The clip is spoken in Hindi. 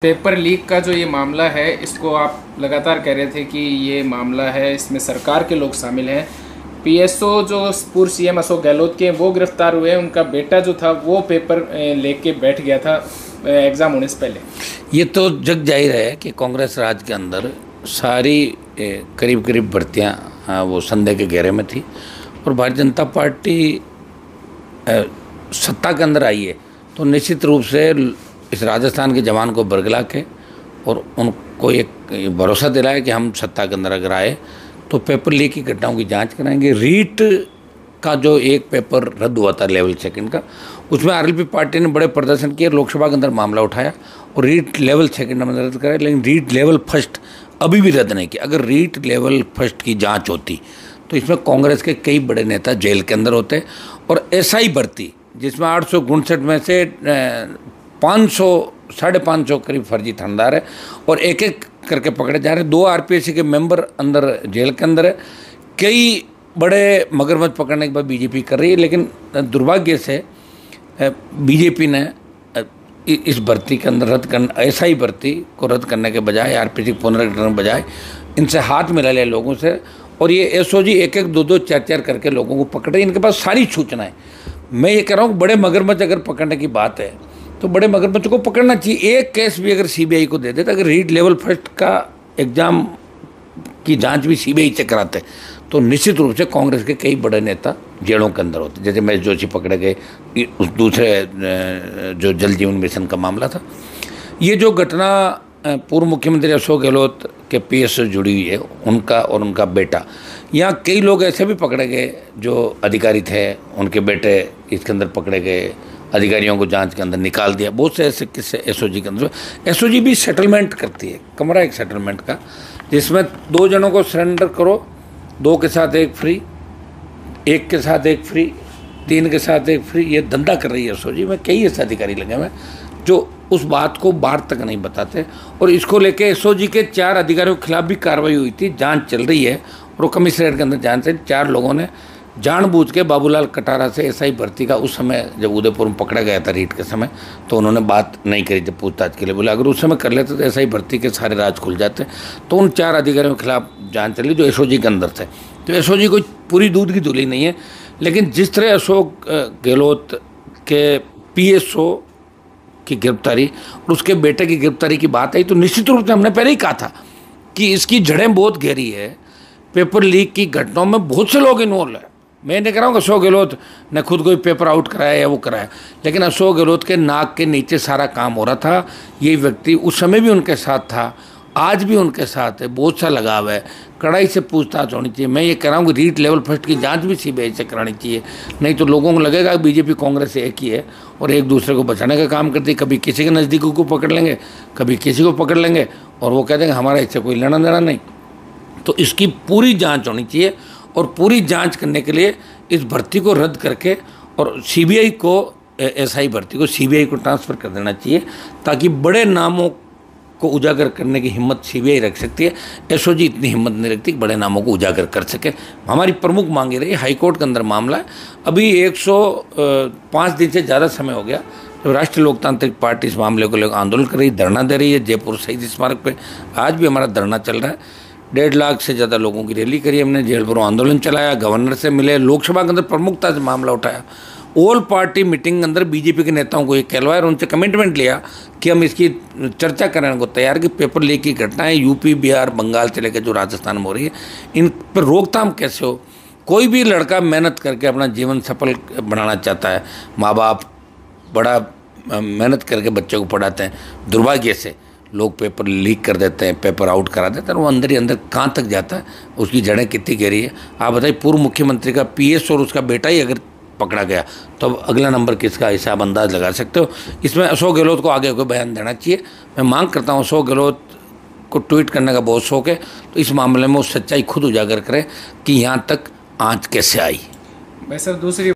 पेपर लीक का जो ये मामला है, इसको आप लगातार कह रहे थे कि ये मामला है, इसमें सरकार के लोग शामिल हैं। पीएसओ जो पूर्व सीएम अशोक गहलोत के वो गिरफ्तार हुए, उनका बेटा जो था वो पेपर लेके बैठ गया था एग्ज़ाम होने से पहले। ये तो जग जाहिर है कि कांग्रेस राज के अंदर सारी करीब करीब भर्तियाँ वो संदेह के घेरे में थी और भारतीय जनता पार्टी सत्ता के अंदर आई है तो निश्चित रूप से इस राजस्थान के जवान को बरगला के और उनको एक भरोसा दिलाया कि हम सत्ता के अंदर अगर आए तो पेपर लीक की घटनाओं की जांच कराएंगे। रीट का जो एक पेपर रद्द हुआ था लेवल सेकंड का, उसमें आरएलपी पार्टी ने बड़े प्रदर्शन किए, लोकसभा के अंदर मामला उठाया और रीट लेवल सेकंड में रद्द कराया, लेकिन रीट लेवल फर्स्ट अभी भी रद्द नहीं किया। अगर रीट लेवल फर्स्ट की जाँच होती तो इसमें कांग्रेस के कई बड़े नेता जेल के अंदर होते और एसआई भर्ती जिसमें 859 में से 500-550 करीब फर्जी थानेदार है और एक एक करके पकड़े जा रहे हैं। 2 आरपीएससी के मेंबर अंदर जेल के अंदर है। कई बड़े मगरमच्छ पकड़ने के बाद बीजेपी कर रही है, लेकिन दुर्भाग्य से बीजेपी ने इस भर्ती के अंदर एसआई भर्ती को रद्द करने के बजाय, आरपीएससी पुनर्गठन के बजाय इनसे हाथ मिला लिया लोगों से और ये एसओजी एक 2 4 करके लोगों को पकड़े। इनके पास सारी सूचनाएं। मैं ये कह रहा हूँ बड़े मगरमच्छ अगर पकड़ने की बात है तो बड़े मगरमच्छ को पकड़ना चाहिए। एक केस भी अगर सीबीआई को दे देते, अगर रीट लेवल फर्स्ट का एग्ज़ाम की जांच भी सीबीआई से कराते तो निश्चित रूप से कांग्रेस के कई बड़े नेता जेलों के अंदर होते। जैसे महेश जोशी पकड़े गए, उस दूसरे जो जल जीवन मिशन का मामला था। ये जो घटना पूर्व मुख्यमंत्री अशोक गहलोत के पीएस से जुड़ी हुई है, उनका और उनका बेटा, यहाँ कई लोग ऐसे भी पकड़े गए जो अधिकारी थे, उनके बेटे इसके अंदर पकड़े गए, अधिकारियों को जांच के अंदर निकाल दिया। बहुत से ऐसे किस्से एसओजी के अंदर। एसओजी भी सेटलमेंट करती है, कमरा एक सेटलमेंट का, जिसमें 2 जनों को सरेंडर करो, 2 के साथ 1 फ्री, 1 के साथ 1 फ्री, 3 के साथ 1 फ्री। ये धंधा कर रही है एसओजी में। कई ऐसे अधिकारी लगे हुए जो उस बात को बाहर तक नहीं बताते और इसको लेके एसओजी के 4 अधिकारियों के खिलाफ भी कार्रवाई हुई थी, जांच चल रही है और कमिश्नरेट के अंदर जांच से 4 लोगों ने जानबूझ के बाबूलाल कटारा से एसआई भर्ती का, उस समय जब उदयपुर में पकड़ा गया था रीट के समय, तो उन्होंने बात नहीं करी जब पूछताछ के लिए। बोले अगर उस समय कर लेते तो एसआई भर्ती के सारे राज खुल जाते। तो उन 4 अधिकारियों के खिलाफ जांच चली जो एसओजी के अंदर थे। तो एसओजी कोई पूरी दूध की धुली नहीं है, लेकिन जिस तरह अशोक गहलोत के पीएसओ की गिरफ्तारी और उसके बेटे की गिरफ्तारी की बात आई तो निश्चित रूप से हमने पहले ही कहा था कि इसकी जड़ें बहुत गहरी है। पेपर लीक की घटनाओं में बहुत से लोग इन्वॉल्व है। मैं नहीं कह रहा हूँ अशोक गहलोत ने खुद कोई पेपर आउट कराया या वो कराया, लेकिन अशोक गहलोत के नाक के नीचे सारा काम हो रहा था। ये व्यक्ति उस समय भी उनके साथ था, आज भी उनके साथ है, बहुत सा लगाव है। कड़ाई से पूछताछ होनी चाहिए। मैं ये कह रहा हूँ कि रीट लेवल फर्स्ट की जांच भी सीबीआई से करानी चाहिए, नहीं तो लोगों को लगेगा कि बीजेपी कांग्रेस एक ही है और एक दूसरे को बचाने का काम करती है। कभी किसी के नज़दीकों को पकड़ लेंगे, कभी किसी को पकड़ लेंगे और वो कह देंगे हमारा इससे कोई लेना देना नहीं। तो इसकी पूरी जाँच होनी चाहिए और पूरी जांच करने के लिए इस भर्ती को रद्द करके और सीबीआई को, एसआई भर्ती को सीबीआई को ट्रांसफ़र कर देना चाहिए, ताकि बड़े नामों को उजागर करने की हिम्मत सीबीआई रख सकती है। एसओजी इतनी हिम्मत नहीं रखती कि बड़े नामों को उजागर कर सके। हमारी प्रमुख मांग रही, हाईकोर्ट के अंदर मामला है, अभी 105 दिन से ज़्यादा समय हो गया तो राष्ट्रीय लोकतांत्रिक पार्टी इस मामले को लेकर आंदोलन कर रही है, धरना दे रही है जयपुर शहीद स्मारक पे। आज भी हमारा धरना चल रहा है। 1.5 लाख से ज़्यादा लोगों की रैली करी हमने, जेल भरो आंदोलन चलाया, गवर्नर से मिले, लोकसभा के अंदर प्रमुखता से मामला उठाया। ऑल पार्टी मीटिंग के अंदर बीजेपी के नेताओं को ये कहलवाया और उनसे कमिटमेंट लिया कि हम इसकी चर्चा करने को तैयार। कि पेपर लीक की घटनाएं यूपी, बिहार, बंगाल से लेकर जो राजस्थान में हो रही है, इन पर रोकथाम कैसे हो। कोई भी लड़का मेहनत करके अपना जीवन सफल बनाना चाहता है, माँ बाप बड़ा मेहनत करके बच्चों को पढ़ाते हैं, दुर्भाग्य से लोग पेपर लीक कर देते हैं, पेपर आउट करा देते हैं, वो अंदर ही अंदर कहाँ तक जाता है, उसकी जड़ें कितनी गहरी है। आप बताइए, पूर्व मुख्यमंत्री का पीएस और उसका बेटा ही अगर पकड़ा गया तो अब अगला नंबर किसका, हिसाब अंदाज लगा सकते हो। इसमें अशोक गहलोत को आगे कोई बयान देना चाहिए। मैं मांग करता हूँ, अशोक गहलोत को ट्वीट करने का बहुत शौक है, तो इस मामले में वो सच्चाई खुद उजागर करें कि यहाँ तक आँच कैसे आई। मैं सर दूसरी